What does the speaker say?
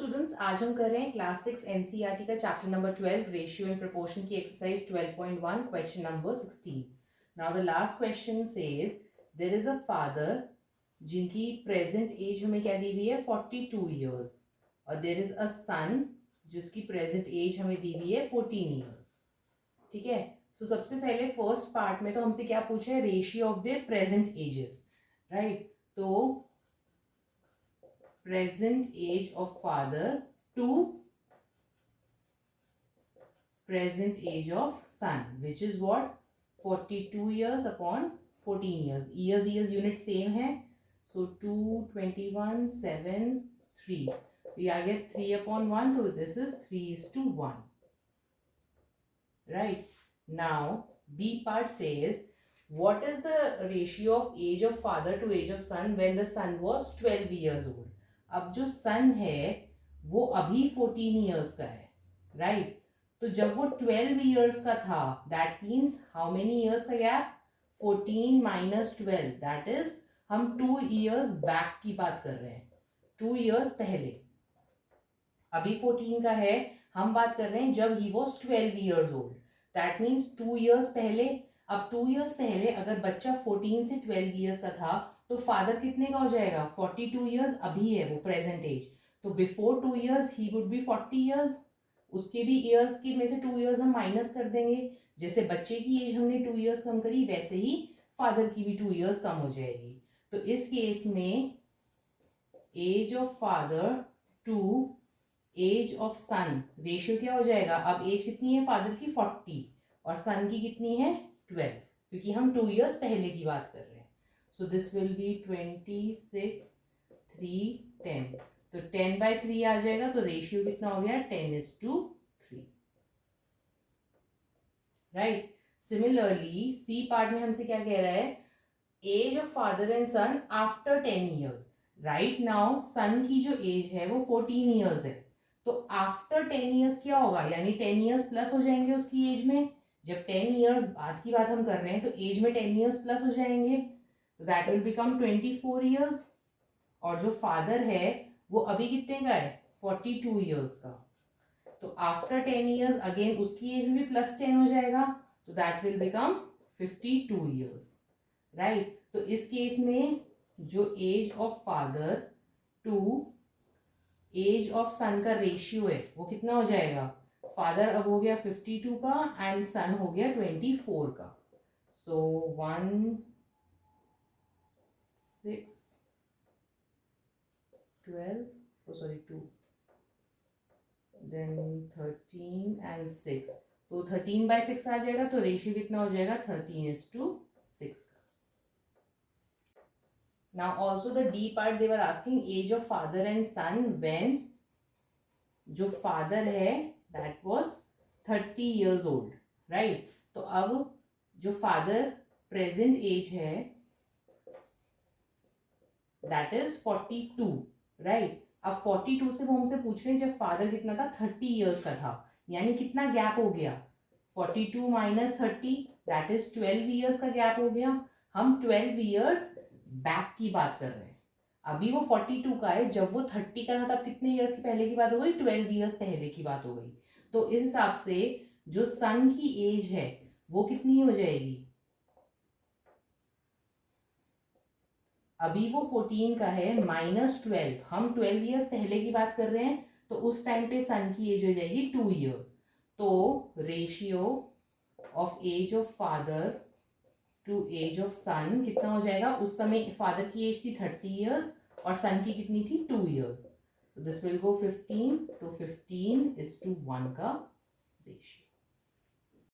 Students, आज हम कर रहे हैं क्लास 6 एनसीईआरटी का chapter number 12 ratio and proportion की exercise 12.1 question number 16। Now the last question says there is a father जिनकी प्रेजेंट एज हमें क्या दी हुई है 42 इयर्स, और देयर इज अ सन जिसकी प्रेजेंट एज हमें दी हुई है 14 इयर्स। ठीक है, सो सबसे पहले फर्स्ट पार्ट में तो हमसे क्या पूछा है, ratio of their present ages, right. तो present age of father to present age of son, which is what 42 years upon 14 years. Years unit same है, so 2 21 7 3, we are get 3 upon 1, so this is 3:1, right? Now B part says what is the ratio of age of father to age of son when the son was 12 years old. अब जो सन है वो अभी 14 years का है, right. तो जब वो 12 ईयर्स का था, that means how many years का गैप, 14 माइनस 12, दैट इज हम 2 ईयर्स बैक की बात कर रहे हैं, 2 ईयर्स पहले। अभी 14 का है, हम बात कर रहे हैं जब he was 12 years old, that means 2 years पहले। अब 2 ईयर्स पहले अगर बच्चा 14 से 12 ईयर्स का था तो फादर कितने का हो जाएगा, 42 ईयर्स अभी है वो प्रेजेंट एज, तो before 2 years he would be 40 years. उसके भी ईयर्स के में से 2 ईयर्स हम माइनस कर देंगे, जैसे बच्चे की एज हमने 2 ईयर्स कम करी वैसे ही फादर की भी 2 ईयर्स कम हो जाएगी। तो इस केस में age of father to age of son ratio क्या हो जाएगा, अब एज कितनी है फादर की 40 और सन की कितनी है 12, क्योंकि हम 2 ईयर्स पहले की बात कर रहे हैं। सो दिस विल बी 26 3 10, तो 10/3 आ जाएगा, तो रेशियो कितना हो गया 10:3, राइट। सिमिलरली सी पार्ट में हमसे क्या कह रहा है, age of father and son after 10 years. Right now son की जो एज है वो 14 ईयर्स है, तो आफ्टर 10 ईयर्स क्या होगा, यानी 10 ईयर्स प्लस हो जाएंगे उसकी एज में। जब 10 ईयर्स बाद की बात हम कर रहे हैं तो एज में 10 ईयर्स प्लस हो जाएंगे, तो दैट विल बिकम 24 ईयर्स। और जो फादर है वो अभी कितने का है 42 ईयर्स का, तो आफ्टर 10 ईयर्स अगेन उसकी एज में भी +10 हो जाएगा, तो that will become 52 years, right. तो इस केस में जो age of father to age of son का रेशियो है वो कितना हो जाएगा, फादर अब हो गया 52 का एंड सन हो गया 24 का, सो 1 6 12 2 देन 13 एंड 6, तो 13/6 आ जाएगा, तो रेशियो कितना हो जाएगा 13:6 का। Now also the D part they were asking age of father and son when जो father है that was 30 years old, right। तो अब जो father present age है that is 42, right। अब 42 से वो हमसे पूछ रहे हैं जब फादर कितना था 30 ईयर्स का था, यानी कितना गैप हो गया 42 माइनस 30 दैट इज 12 ईयर्स का गैप हो गया। हम 12 ईयर्स बैक की बात कर रहे हैं, अभी वो 42 का है, जब वो 30 का था तब कितने ईयर्स की पहले की बात हो गई, 12 ईयर्स पहले की बात हो गई। तो इस हिसाब से जो सन की एज है वो कितनी हो जाएगी, अभी वो 14 का है -12, हम 12 ईयर्स पहले की बात कर रहे हैं, तो उस टाइम पे सन की एज हो जाएगी 2 ईयर्स। तो ratio of age of father to age of son कितना हो जाएगा, उस समय फादर की एज थी 30 ईयर्स और सन की कितनी थी 2 ईयर्स, तो दिस विल गो 15, तो 15:1 का रेशियो।